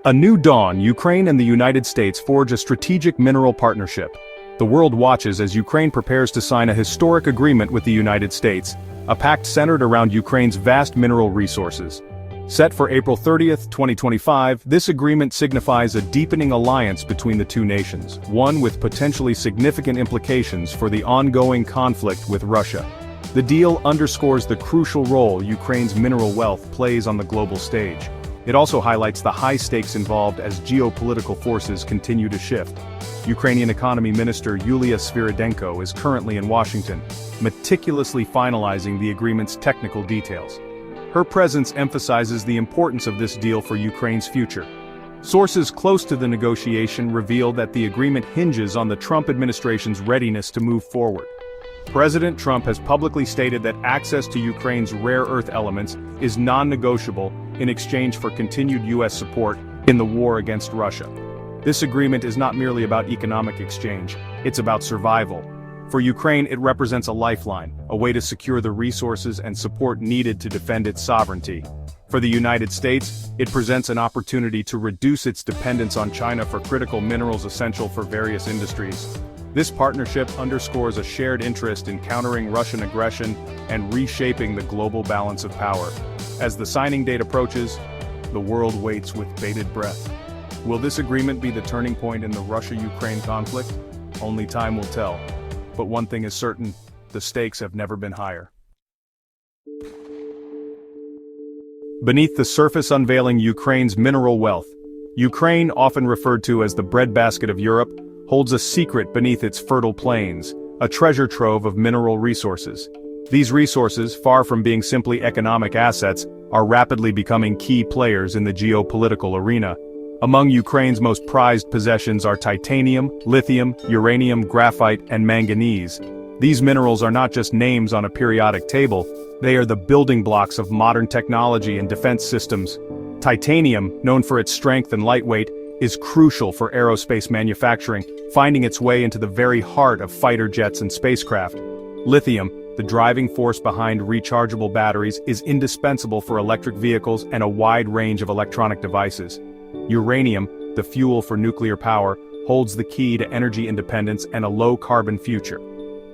A new dawn, Ukraine and the United States forge a strategic mineral partnership. The world watches as Ukraine prepares to sign a historic agreement with the United States, a pact centered around Ukraine's vast mineral resources. Set for April 30, 2025, this agreement signifies a deepening alliance between the two nations, one with potentially significant implications for the ongoing conflict with Russia. The deal underscores the crucial role Ukraine's mineral wealth plays on the global stage. It also highlights the high stakes involved as geopolitical forces continue to shift. Ukrainian Economy Minister Yulia Svyrydenko is currently in Washington, meticulously finalizing the agreement's technical details. Her presence emphasizes the importance of this deal for Ukraine's future. Sources close to the negotiation reveal that the agreement hinges on the Trump administration's readiness to move forward. President Trump has publicly stated that access to Ukraine's rare earth elements is non-negotiable in exchange for continued U.S. support in the war against Russia. This agreement is not merely about economic exchange, it's about survival. For Ukraine, it represents a lifeline, a way to secure the resources and support needed to defend its sovereignty. For the United States, it presents an opportunity to reduce its dependence on China for critical minerals essential for various industries. This partnership underscores a shared interest in countering Russian aggression and reshaping the global balance of power. As the signing date approaches, the world waits with bated breath. Will this agreement be the turning point in the Russia-Ukraine conflict? Only time will tell. But one thing is certain, the stakes have never been higher. Beneath the surface, unveiling Ukraine's mineral wealth. Ukraine, often referred to as the breadbasket of Europe, holds a secret beneath its fertile plains, a treasure trove of mineral resources. These resources, far from being simply economic assets, are rapidly becoming key players in the geopolitical arena. Among Ukraine's most prized possessions are titanium, lithium, uranium, graphite, and manganese. These minerals are not just names on a periodic table, they are the building blocks of modern technology and defense systems. Titanium, known for its strength and lightweight, is crucial for aerospace manufacturing, finding its way into the very heart of fighter jets and spacecraft. Lithium, the driving force behind rechargeable batteries, is indispensable for electric vehicles and a wide range of electronic devices. Uranium, the fuel for nuclear power, holds the key to energy independence and a low-carbon future.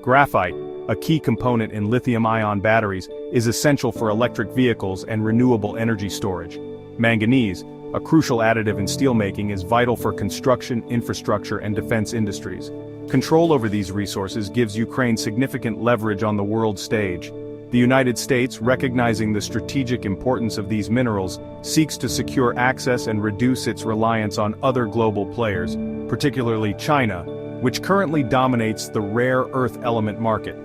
Graphite, a key component in lithium-ion batteries, is essential for electric vehicles and renewable energy storage. Manganese, a crucial additive in steelmaking, is vital for construction, infrastructure, and defense industries. Control over these resources gives Ukraine significant leverage on the world stage. The United States, recognizing the strategic importance of these minerals, seeks to secure access and reduce its reliance on other global players, particularly China, which currently dominates the rare earth element market.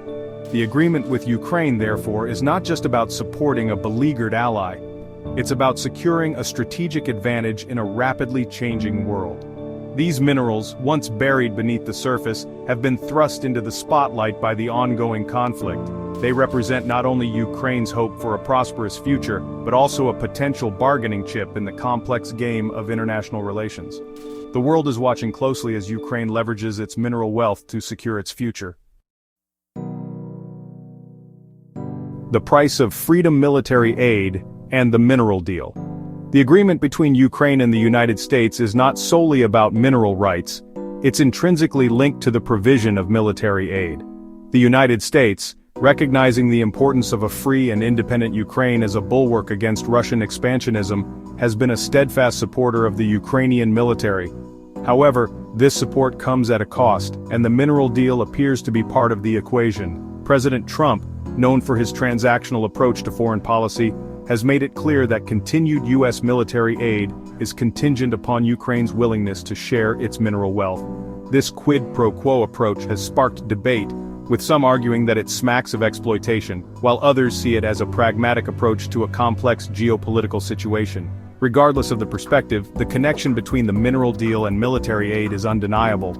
The agreement with Ukraine, therefore, is not just about supporting a beleaguered ally. It's about securing a strategic advantage in a rapidly changing world. These minerals, once buried beneath the surface, have been thrust into the spotlight by the ongoing conflict. They represent not only Ukraine's hope for a prosperous future, but also a potential bargaining chip in the complex game of international relations. The world is watching closely as Ukraine leverages its mineral wealth to secure its future. The price of freedom, military aid, and the mineral deal. The agreement between Ukraine and the United States is not solely about mineral rights, it's intrinsically linked to the provision of military aid. The United States, recognizing the importance of a free and independent Ukraine as a bulwark against Russian expansionism, has been a steadfast supporter of the Ukrainian military. However, this support comes at a cost, and the mineral deal appears to be part of the equation. President Trump, known for his transactional approach to foreign policy, has made it clear that continued U.S. military aid is contingent upon Ukraine's willingness to share its mineral wealth. This quid pro quo approach has sparked debate, with some arguing that it smacks of exploitation, while others see it as a pragmatic approach to a complex geopolitical situation. Regardless of the perspective, the connection between the mineral deal and military aid is undeniable.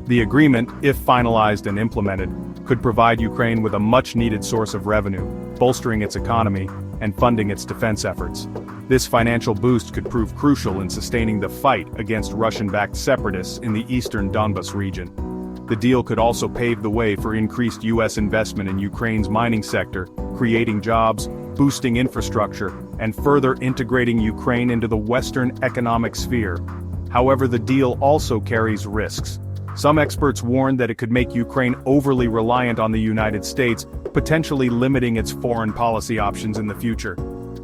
The agreement, if finalized and implemented, could provide Ukraine with a much-needed source of revenue, bolstering its economy and funding its defense efforts. This financial boost could prove crucial in sustaining the fight against Russian-backed separatists in the eastern Donbas region. The deal could also pave the way for increased U.S. investment in Ukraine's mining sector, creating jobs, boosting infrastructure, and further integrating Ukraine into the Western economic sphere. However, the deal also carries risks. Some experts warn that it could make Ukraine overly reliant on the United States, potentially limiting its foreign policy options in the future.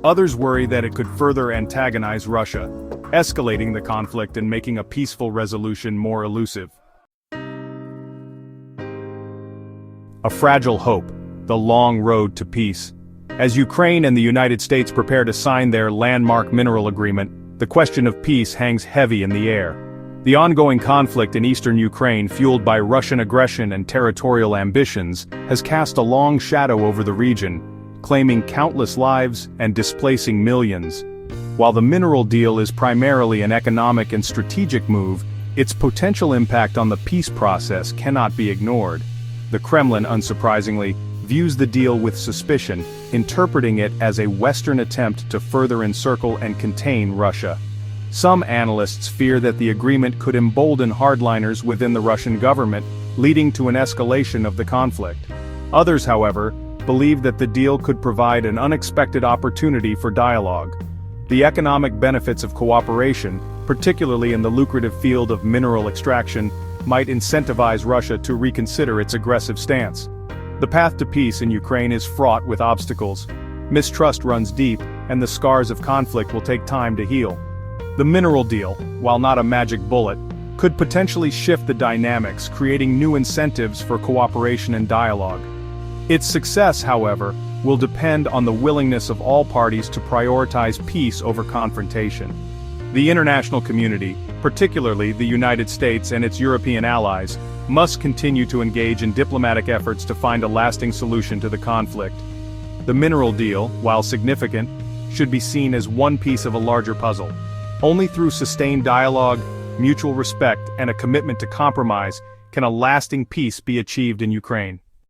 Others worry that it could further antagonize Russia, escalating the conflict and making a peaceful resolution more elusive. A fragile hope, the long road to peace. As Ukraine and the United States prepare to sign their landmark mineral agreement, the question of peace hangs heavy in the air. The ongoing conflict in eastern Ukraine, fueled by Russian aggression and territorial ambitions, has cast a long shadow over the region, claiming countless lives and displacing millions. While the mineral deal is primarily an economic and strategic move, its potential impact on the peace process cannot be ignored. The Kremlin, unsurprisingly, views the deal with suspicion, interpreting it as a Western attempt to further encircle and contain Russia. Some analysts fear that the agreement could embolden hardliners within the Russian government, leading to an escalation of the conflict. Others, however, believe that the deal could provide an unexpected opportunity for dialogue. The economic benefits of cooperation, particularly in the lucrative field of mineral extraction, might incentivize Russia to reconsider its aggressive stance. The path to peace in Ukraine is fraught with obstacles. Mistrust runs deep, and the scars of conflict will take time to heal. The mineral deal, while not a magic bullet, could potentially shift the dynamics, creating new incentives for cooperation and dialogue. Its success, however, will depend on the willingness of all parties to prioritize peace over confrontation. The international community, particularly the United States and its European allies, must continue to engage in diplomatic efforts to find a lasting solution to the conflict. The mineral deal, while significant, should be seen as one piece of a larger puzzle. Only through sustained dialogue, mutual respect, and a commitment to compromise can a lasting peace be achieved in Ukraine.